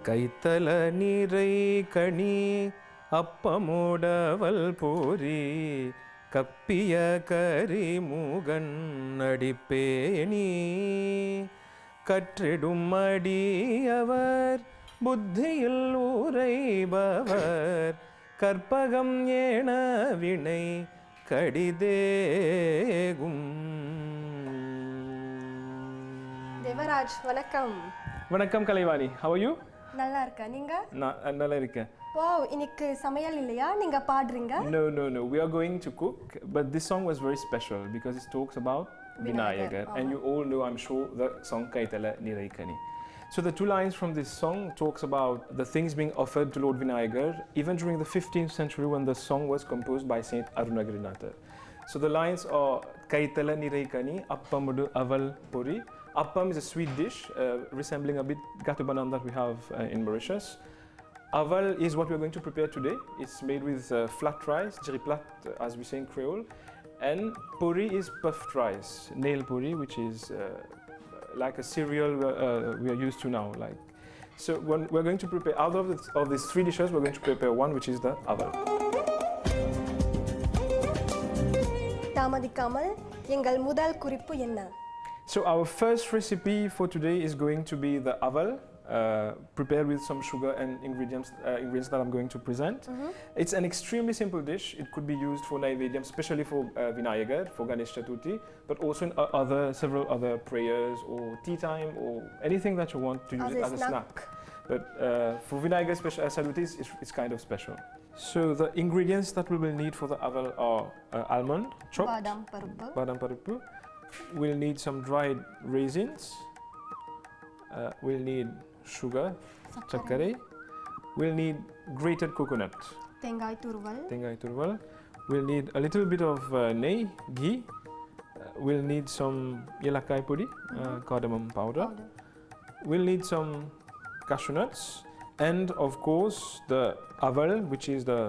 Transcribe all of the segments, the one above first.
கைத்தல நீரை கனி அப்பமோடவல் போரி கப்பிய கரிமுகன் அடிப்பேணி கற்றிடும் அடியவர் புத்தியில் உரைபவர் கற்பகம் ஏன வினை கடிதேகும். தேவராஜ் வணக்கம். வணக்கம் கலைவாணி. How are you? நல்லா இருக்கேன். நீங்க? நான் நல்லா இருக்கேன். வாவ், இன்னைக்கு சமையல் இல்லையா? நீங்க பாடுறீங்க? No. We are going to cook, but this song was very special because it talks about Vinayagar, and you all know, I'm sure, the song Kaitala Niraikani. So the two lines from this song talks about the things being offered to Lord Vinayagar even during the 15th century when the song was composed by Saint Arunagirinatha. So the lines are Kaitala Niraikani Appamudu Aval Puri. Appam is a sweet dish resembling a bit gâteau banane that we have in Mauritius. Aval is what we're going to prepare today. It's made with flat rice, jiri plat as we say in Creole, and puri is puffed rice, nail puri, which is like a cereal we are used to now. So when we're going to prepare out of these three dishes, we're going to prepare one, which is the aval. தாமதிக்காமல் எங்கள் முதல் குறிப்பு என்ன? So our first recipe for today is going to be the aval, prepared with some sugar and ingredients that I'm going to present. It's an extremely simple dish. It could be used for Naivedyam, especially for Vinayagar, for Ganesh Chaturthi, but also in several other prayers or tea time or anything that you want to use it as a snack. But for Vinayagar Chaturthi, it's kind of special. So the ingredients that we will need for the aval are almond chopped, badam paruppu. We'll need some dried raisins. We'll need sugar, chakkare. We'll need grated coconut, தேங்காய் துருவல். We'll need a little bit of ghee. We'll need some yelakkai pudi, cardamom powder. We'll need some cashew nuts, and of course the aval, which is the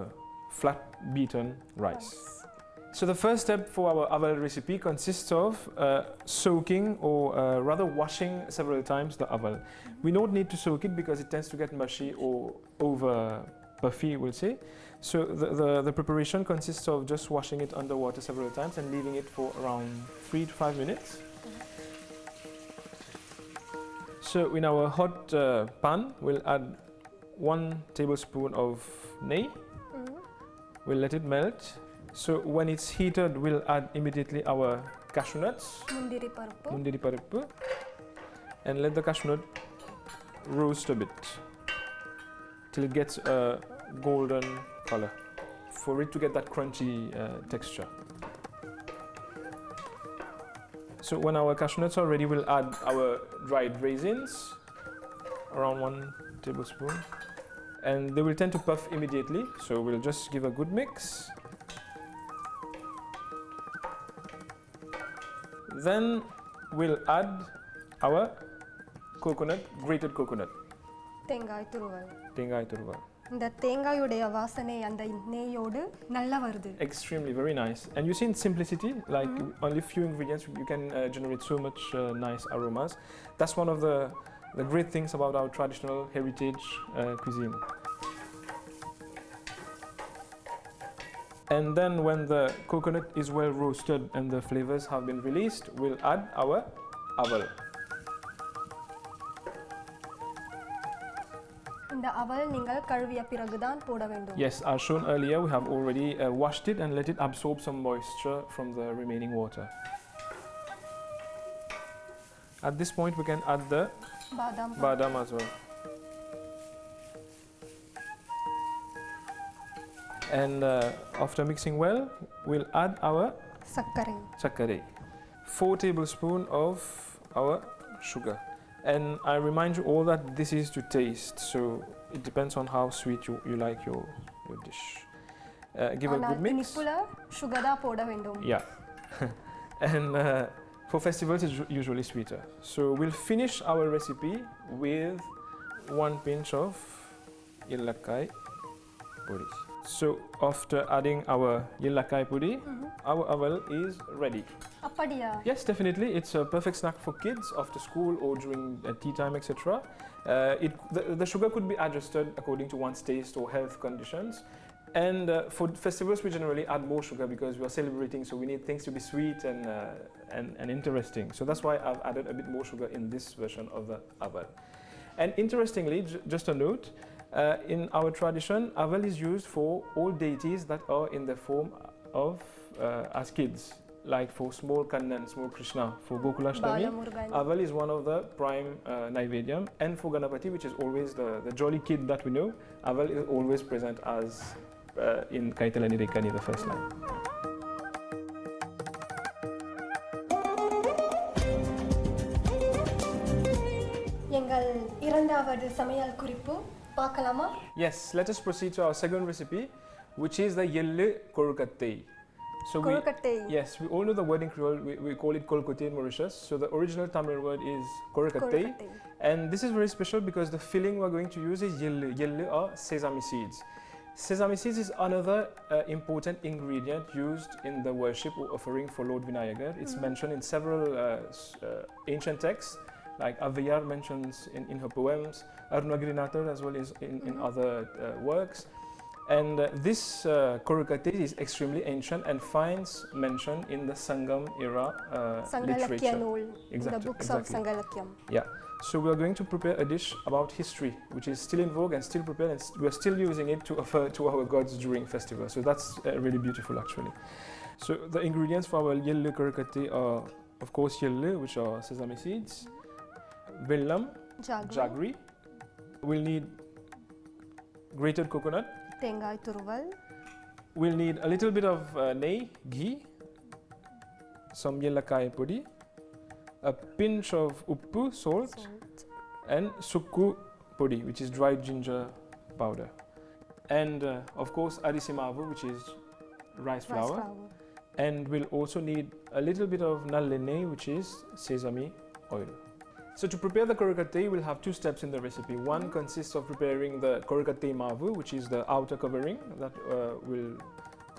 flat beaten rice. So the first step for our aval recipe consists of soaking or rather washing several times the aval. We don't need to soak it because it tends to get mushy or over puffy, we'll say. So the preparation consists of just washing it under water several times and leaving it for around 3 to 5 minutes. So in our hot pan, we'll add 1 tablespoon of neigh. We'll let it melt. So when it's heated, we'll add immediately our cashew nuts, mundiri paruppu, and let the cashew nut roast a bit till it gets a golden color for it to get that crunchy texture. So when our cashew nuts are ready, we'll add our dried raisins, around 1 tablespoon, and they will tend to puff immediately, so we'll just give a good mix. Then we'll add our grated coconut. தேங்காய் துருவல். இந்த தேங்காயோட வாசனை அந்த நெய்யோடு நல்லா வருது. Extremely, very nice. And you see in simplicity, like only few ingredients, you can generate so much nice aromas. That's one of the great things about our traditional heritage cuisine. And then when the coconut is well roasted and the flavors have been released, we'll add our aval. இந்த அவல் நீங்கள் கழுவிய பிறகுதான் போட வேண்டும். Yes, as shown earlier, we have already washed it and let it absorb some moisture from the remaining water. At this point, we can add the badam as well. And after mixing well, we'll add our chakkare, 4 tablespoons of our sugar. And I remind you all that this is to taste, so it depends on how sweet you like your dish. Give a good mix. Sugar da poda vendum. Yeah. And for festivals, it's usually sweeter. So we'll finish our recipe with 1 pinch of yelakkai puri. So after adding our yelakai pudi, our aval is ready. அப்படியா? Yes, definitely. It's a perfect snack for kids after school or during tea time, etc. The sugar could be adjusted according to one's taste or health conditions. And for festivals, we generally add more sugar because we are celebrating, so we need things to be sweet and interesting. So that's why I've added a bit more sugar in this version of the aval. And interestingly, just a note, in our tradition, aval is used for all deities that are in the form of as kids. Like for small Kannan, small Krishna, for Gokulashtami, Balamurugan. aval is one of the prime Naivedyam, and for Ganapati, which is always the jolly kid that we know, aval is always present as in Kaitala Nirikani, the first line. எங்கள் இரண்டாவது சமையல் குறிப்பு பார்க்கலாமா? Yes, let us proceed to our second recipe, which is the Yellu Kozhukattai. So kozhukattai. yes, we all know the word in Creole, we call it Kolkote in Mauritius. So the original Tamil word is Kozhukattai. Kozhukattai. And this is very special because the filling we're going to use is Yellu. Yellu are sesame seeds. Sesame seeds is another important ingredient used in the worship or offering for Lord Vinayagar. It's mentioned in several ancient texts, like Aviyar mentions in her poems, Arunagirinathar as well as in other works. And this Kozhukattai is extremely ancient and finds mention in the Sangam era சங்கலக்கிய literature. நூல். The Exactly, books of exactly. சங்கலக்கியம். Yeah. So we are going to prepare a dish about history, which is still in vogue and still prepared, and we are still using it to offer to our gods during festivals. So that's really beautiful, actually. So the ingredients for our Yellu Kozhukattai are, of course, Yellu, which are sesame seeds, Vellam, jaggery. We'll need grated coconut. தேங்காய் துருவல். We'll need a little bit of ghee, some yelakai pudi, a pinch of uppu, salt, and sukku podi, which is dried ginger powder, and of course arisimavu, which is rice flour. And we'll also need a little bit of nallehnai, which is sesame oil. So to prepare the Kozhukattai, we'll have two steps in the recipe. One consists of preparing the Kozhukattai mavu, which is the outer covering that will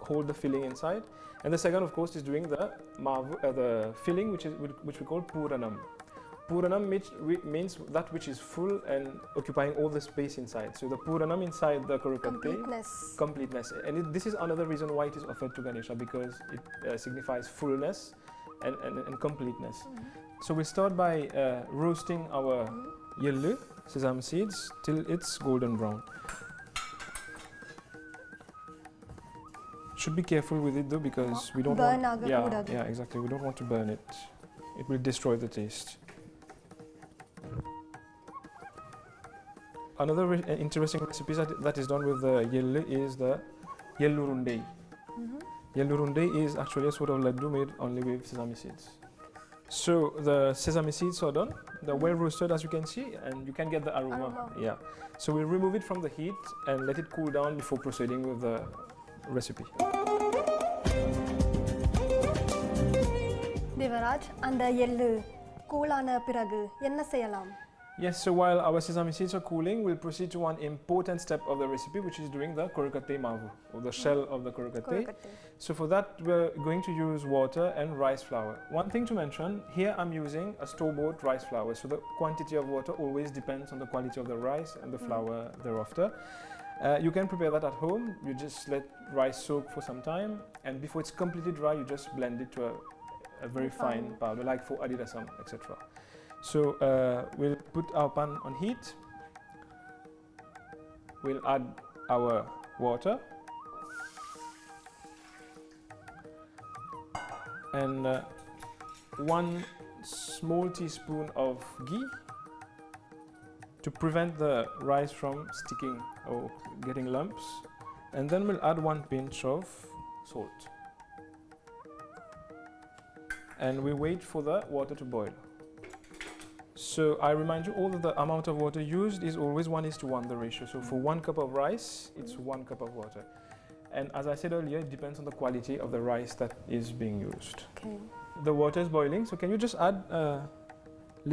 hold the filling inside. And the second, of course, is doing the mavu, the filling, which we call puranam. Puranam means that which is full and occupying all the space inside. So the puranam inside the Kozhukattai, completeness. And this is another reason why it is offered to Ganesha, because it signifies fullness and completeness. So we start by roasting our yellu sesame seeds till it's golden brown. Should be careful with it though, because we don't want, yeah, exactly. We don't want to burn it. It will destroy the taste. Another interesting recipe that is done with the yellu is the yellu rundai. Yellu rundai is actually a sort of laddu made only with sesame seeds. So the sesame seeds are done. They're well roasted, as you can see, and you can get the aroma. Yeah. So we'll remove it from the heat and let it cool down before proceeding with the recipe. Devaraj, அந்த எள்ளு கூலான பிறகு என்ன செய்யலாம்? Yes, so while our sesame seeds are cooling, we'll proceed to one important step of the recipe, which is doing the Kozhukattai mavu, or the shell of the Kozhukattai. So for that, we're going to use water and rice flour. One thing to mention, here I'm using a store-bought rice flour, so the quantity of water always depends on the quality of the rice and the flour thereafter. You can prepare that at home. You just let rice soak for some time, and before it's completely dry, you just blend it to a very fine powder, like for adidasam, etc. So we'll put our pan on heat. We'll add our water and 1 small teaspoon of ghee to prevent the rice from sticking or getting lumps, and then we'll add 1 pinch of salt, and we wait for the water to boil. So I remind you all that the amount of water used is always 1:1, the ratio. So for 1 cup of rice, it's 1 cup of water. And as I said earlier, it depends on the quality of the rice that is being used. Okay. The water is boiling, so can you just add a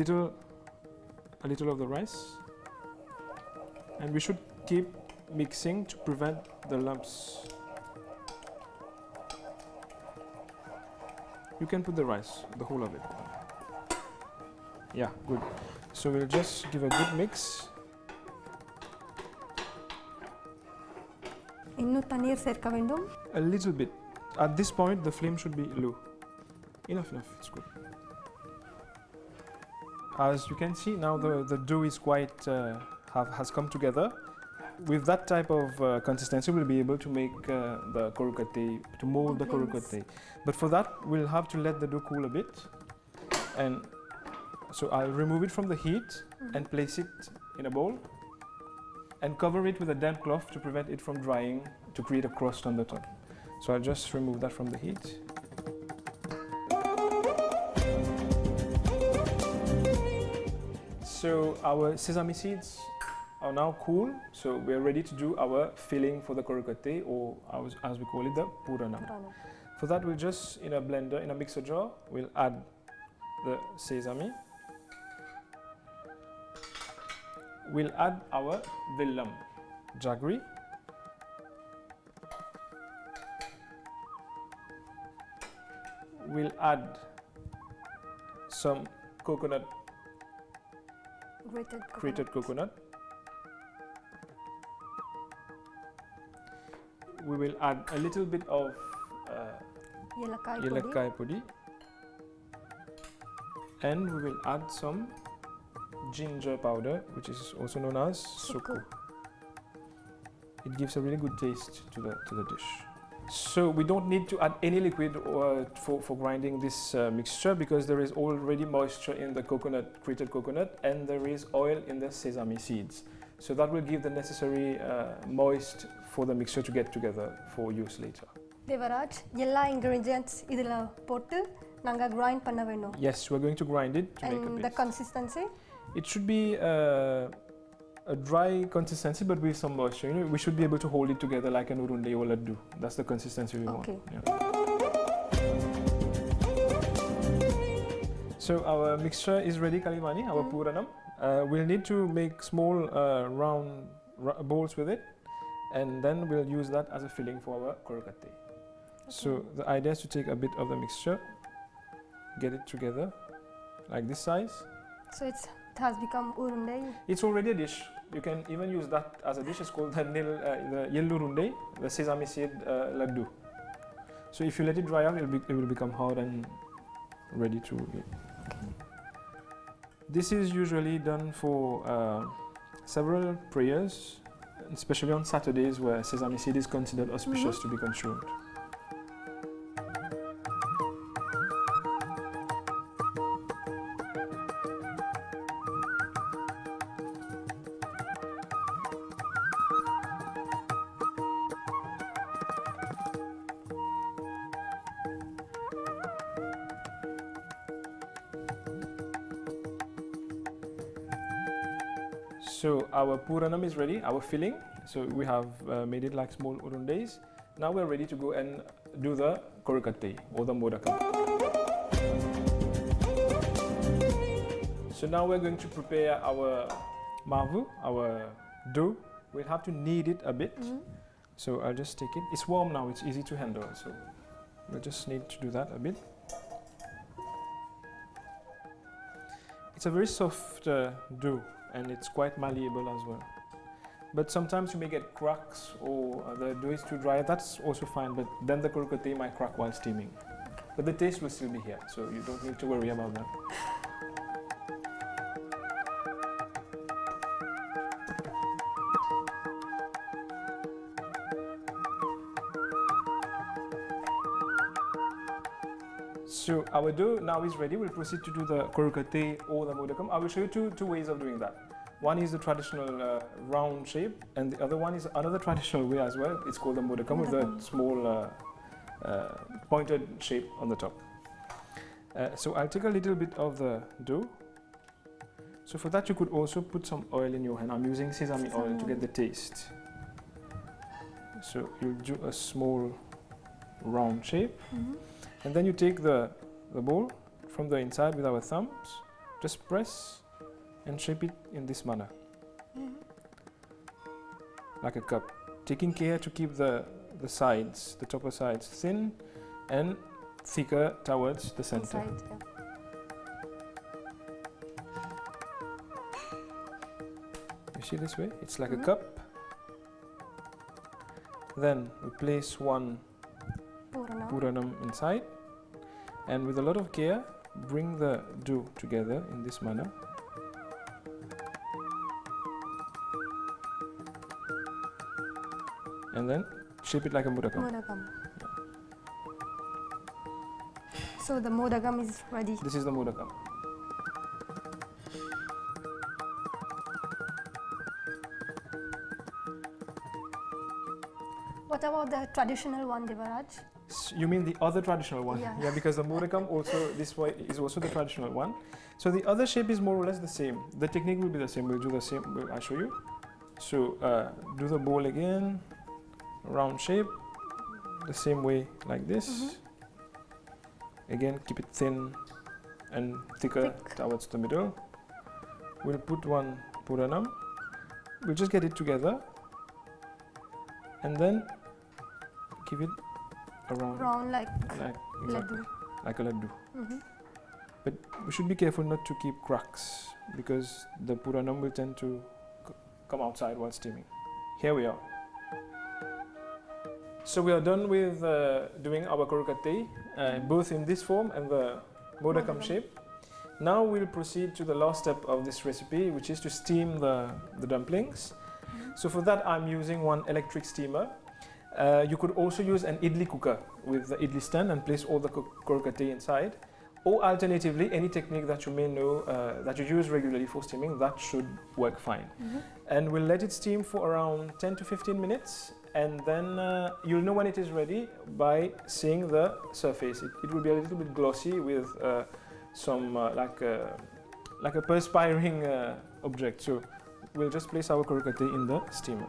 little of the rice? And we should keep mixing to prevent the lumps. You can put the rice, the whole of it. Yeah, good. So we'll just give a good mix. இன்னும் தண்ணீர் சேர்க்க வேண்டும். A little bit. At this point, the flame should be low. Enough, it's good. As you can see now, the dough is quite has come together. With that type of consistency, we'll be able to make the kozhukattai, to mold the kozhukattai. But for that, we'll have to let the dough cool a bit. And so I'll remove it from the heat and place it in a bowl and cover it with a damp cloth to prevent it from drying, to create a crust on the top. So I'll just remove that from the heat. So our sesame seeds are now cool, so we're ready to do our filling for the kozhukattai, or as we call it, the puranam. For that, we'll just, in a blender, in a mixer jar, we'll add the sesame. We'll add our vellam, jaggery. We'll add some coconut, grated coconut. We will add a little bit of yelakkai podi, and we will add some ginger powder, which is also known as suku. It gives a really good taste to the dish. So we don't need to add any liquid for grinding this mixture, because there is already moisture in the coconut, grated coconut, and there is oil in the sesame seeds. So that will give the necessary moist for the mixture to get together for use later. Devaraj, எல்லா ingredients இதில போட்டு நாங்க grind பண்ண வேண்டும். Yes, we're going to grind it to make a paste. The consistency? It should be a dry consistency, but with some moisture. You know, we should be able to hold it together like an urunde or laddu. That's the consistency we want. Yeah. So our mixture is ready, Kalimani, our puranam. We'll need to make small round bowls with it, and then we'll use that as a filling for our kozhukattai. So the idea is to take a bit of the mixture, get it together like this size. So it has become urunde. It's already a dish. You can even use that as a dish. It's called the yellow urunde, the sesame seed laddu. So if you let it dry out, it will become hard and ready to eat. This is usually done for several prayers, especially on Saturdays, where sesame seed is considered auspicious to be consumed. So our puranam is ready, our filling. So we have made it like small urundes. Now we're ready to go and do the kozhukattai or the modakam. So now we're going to prepare our mavu, our dough. We'll have to knead it a bit. So I'll just take it. It's warm now, it's easy to handle. So we'll just need to do that a bit. It's a very soft dough, and it's quite malleable as well. But sometimes you may get cracks, or the dough is too dry. That's also fine, but then the kozhukattai might crack while steaming. But the taste will still be here, so you don't need to worry about that. So our dough now is ready. We'll proceed to do the kozhukattai or the modakam. I will show you two ways of doing that. One is the traditional round shape, and the other one is another traditional way as well. It's called the modakam, with a small pointed shape on the top. So I'll take a little bit of the dough. So for that you could also put some oil in your hand. I'm using sesame oil to get the taste. So you do a small round shape, and then you take the bowl from the inside with our thumbs, just press and shape it in this manner. like a cup, taking care to keep the sides, the upper sides, thin and thicker towards the center. Inside, yeah. You see this way? It's like a cup. Then we place one puranam inside, and with a lot of care, bring the dough together in this manner. And then shape it like a modakam. Modakam. So the modakam is ready. This is the modakam. What about the traditional one, Devaraj? You mean the other traditional one? Yeah. Because the modakam also, this way is also the traditional one. So the other shape is more or less the same. The technique will be the same. We'll do the same. I'll show you. So do the bowl again, round shape, the same way like this. Again, keep it thin and thicker towards the middle. We'll put one puranam. We'll just get it together and then give it around. Round like exactly, laddu. like a laddu. But we should be careful not to keep cracks because the puranam will tend to come outside while steaming. Here we are. So we are done with doing our kozhukattai, both in this form and the modakam shape. Now we'll proceed to the last step of this recipe, which is to steam the dumplings. So for that I'm using one electric steamer. You could also use an idli cooker with the idli stand and place all the kozhukattai inside. Or alternatively, any technique that you may know that you use regularly for steaming, that should work fine. And we'll let it steam for around 10 to 15 minutes. And then you'll know when it is ready by seeing the surface. It will be a little bit glossy with some like a perspiring object. So we'll just place our kozhukattai in the steamer.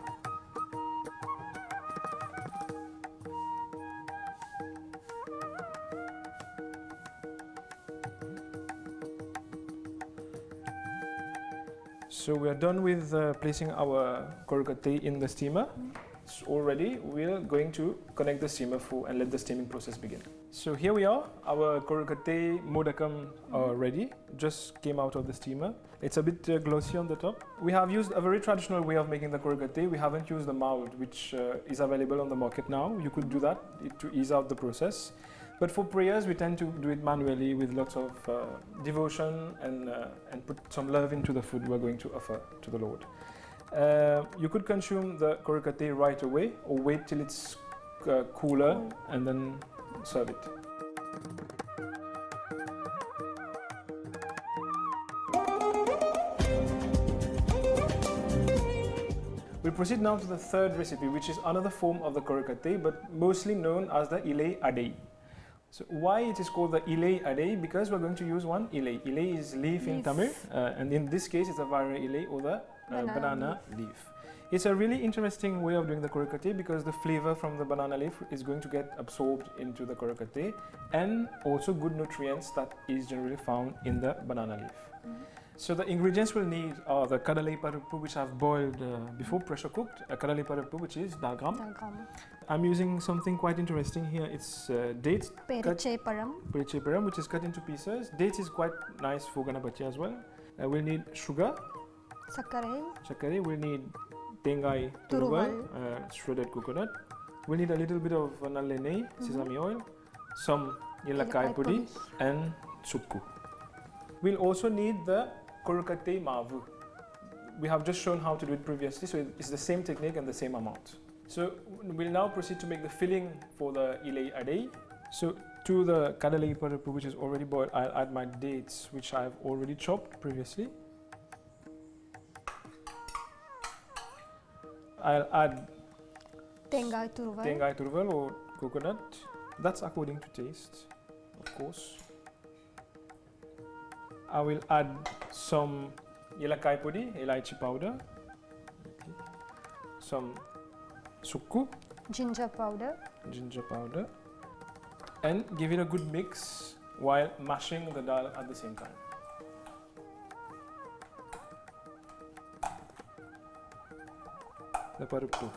So we are done with placing our kozhukattai in the steamer. It's all ready. We're going to connect the steamer and let the steaming process begin. So here we are. Our kozhukattai modakam are ready. Just came out of the steamer. It's a bit glossy on the top. We have used a very traditional way of making the kozhukattai. We haven't used the mold, which is available on the market now. You could do that to ease out the process. But for prayers, we tend to do it manually with lots of devotion and put some love into the food we're going to offer to the Lord. You could consume the kozhukattai right away or wait till it's cooler and then serve it. We'll proceed now to the third recipe, which is another form of the kozhukattai, but mostly known as the ilai adai. So why it is called the ilai adai? Because we're going to use one ilai. Ilai is leaf in Tamil, and in this case it's a vara ilai or the banana leaf. It's a really interesting way of doing the kozhukattai because the flavor from the banana leaf is going to get absorbed into the kozhukattai, and also good nutrients that is generally found in the banana leaf. So the ingredients we'll need are the Kadalai Paruppu, which I've boiled before pressure cooked, a Kadalai Paruppu, which is dalgram. I'm using something quite interesting here. It's dates, pericheparam, which is cut into pieces. Dates is quite nice for ganapati as well. We'll need sugar, sakkare. We'll need tengai turuval, shredded coconut. We'll need a little bit of nallenai, sesame oil, some yelakai podi, and sukku. We'll also need the kozhukattai mavu. We have just shown how to do it previously, so it's the same technique and the same amount. So we'll now proceed to make the filling for the ilai adai. So to the Kadalai Paruppu, which is already boiled, I'll add my dates, which I've already chopped previously. I'll add tengai turuval or coconut. That's according to taste, of course. I will add some yelakai podi, elaichi powder, some sukku, ginger powder, and give it a good mix while mashing the dal at the same time. the Paruppu.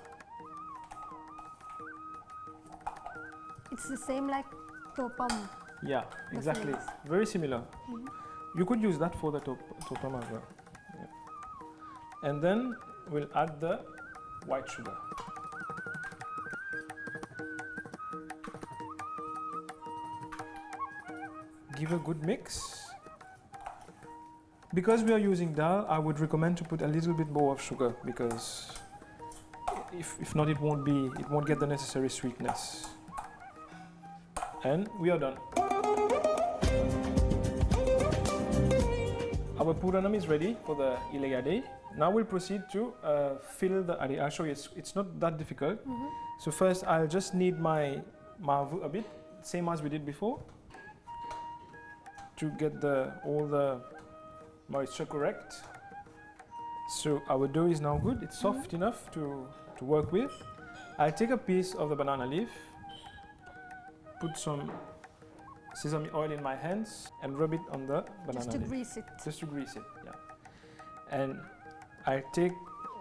It's the same like topam. Yeah, The exactly. fillings. Very similar. You could use that for the topam as well. Yeah. And then we'll add the white sugar. Give a good mix. Because we are using dal, I would recommend to put a little bit more of sugar because if not, it won't get the necessary sweetness. And we are done. Our puranam is ready for the Ilai Adai. Now we'll proceed to fill the Adai. I'll show you, it's not that difficult. So first I'll just knead my mavu a bit, same as we did before, to get all the moisture correct. So our dough is now good, it's soft enough to work with. I'll take a piece of the banana leaf, put some sesame oil in my hands and rub it on the banana Just to leaf. grease it. Just to grease it, yeah. And I take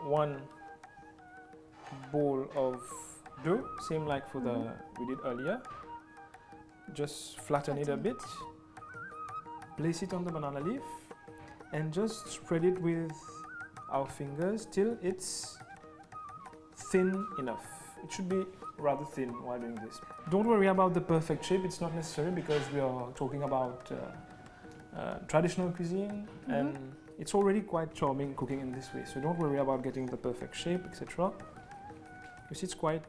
one bowl of dough, same like for we did earlier. Just flatten it a bit, place it on the banana leaf, and just spread it with our fingers till it's thin enough. It should be rather thin while doing this. Don't worry about the perfect shape, it's not necessary because we are talking about traditional cuisine and it's already quite charming cooking in this way. So don't worry about getting the perfect shape, etc. You see it's quite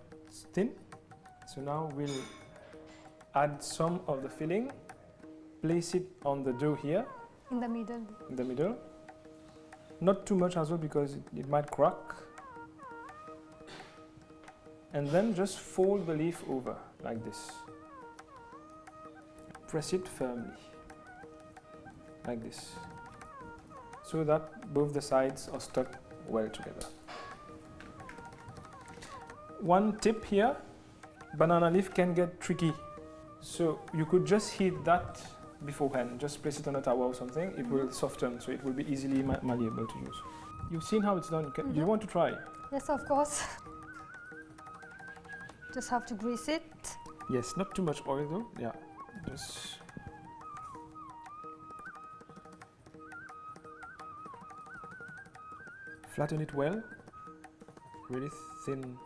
thin. So now we'll add some of the filling, place it on the dough here In the middle. in the middle. Not too much as well because it might crack. And then just fold the leaf over like this. Press it firmly, like this, so that both the sides are stuck well together. One tip here, banana leaf can get tricky. So you could just heat that beforehand, just place it on a towel or something, it will soften, so it will be easily malleable to use. You've seen how it's done, do you want to try? Yes, of course. Just have to grease it. Yes, not too much oil though, yeah, just flatten it well, really thin.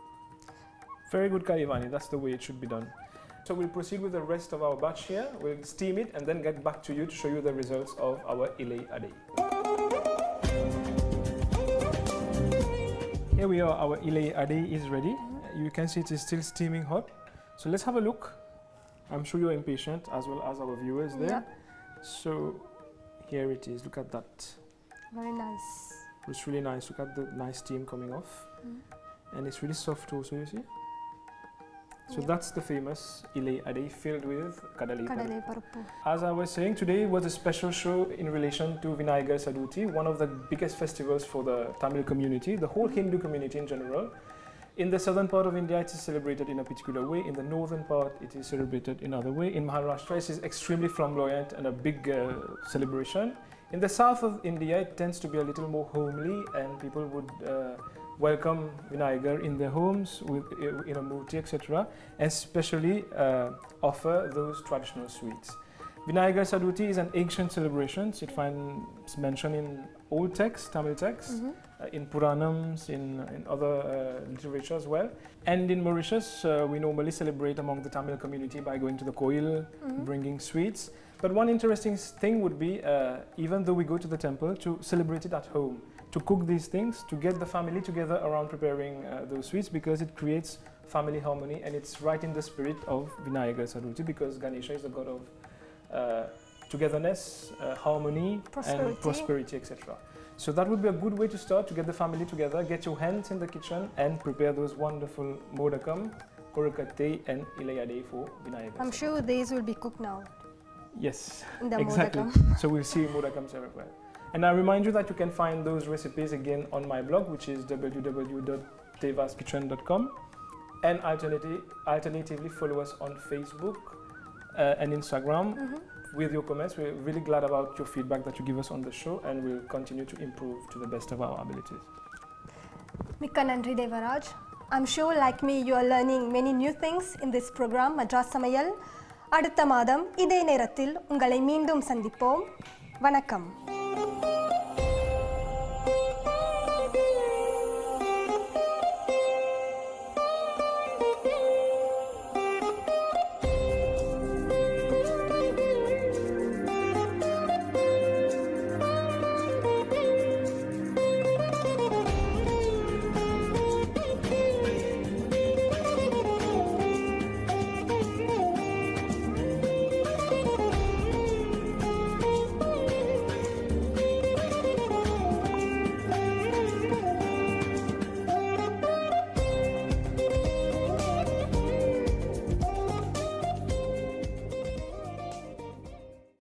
Very good Karivani, that's the way it should be done. So we'll proceed with the rest of our batch here, we'll steam it and then get back to you to show you the results of our Ilai Adai. Here we are, our Ilai Adai is ready. You can see it is still steaming hot. So let's have a look. I'm sure you're impatient as well as our viewers there. Yeah. So here it is, look at that. Very nice. It's really nice, look at the nice steam coming off. And it's really soft also, you see. So that's the famous Ilai Adai filled with Kadalai. Kadalai Paruppu. As I was saying, today was a special show in relation to Vinayagar Chaduthi, one of the biggest festivals for the Tamil community, the whole Hindu community in general. In the southern part of India, it is celebrated in a particular way. In the northern part, it is celebrated in another way. In Maharashtra, it is extremely flamboyant and a big celebration. In the south of India, it tends to be a little more homely, and people would welcome Vinayagar in their homes with in a murti, etc., especially offer those traditional sweets. Vinayagar Chaduthi is an ancient celebration. It finds mention in old texts, Tamil texts, in Puranams, in other literature as well. And in Mauritius, we normally celebrate among the Tamil community by going to the koil, bringing sweets. But one interesting thing would be, even though we go to the temple, to celebrate it at home, to cook these things, to get the family together around preparing those sweets, because it creates family harmony, and it's right in the spirit of Vinayagar Chaduthi, because Ganesha is the god of togetherness, harmony, and prosperity, etc. So that would be a good way to start, to get the family together, get your hands in the kitchen and prepare those wonderful modakam, Kozhukattai and Ilai Adai for Vinayagar. I'm sure these will be cooked now. Yes, In the exactly. modakam. So we'll see modakams everywhere. And I remind you that you can find those recipes again on my blog, which is www.devaskitchen.com, and alternatively follow us on Facebook and Instagram with your comments. We're really glad about your feedback that you give us on the show, and we'll continue to improve to the best of our abilities. மிக்க நன்றி Devaraj. I'm sure like me you are learning many new things in this program Madras Samayal. அடுத்த மாதம் இதே நேரத்தில் உங்களை மீண்டும் சந்திப்போம். வணக்கம்.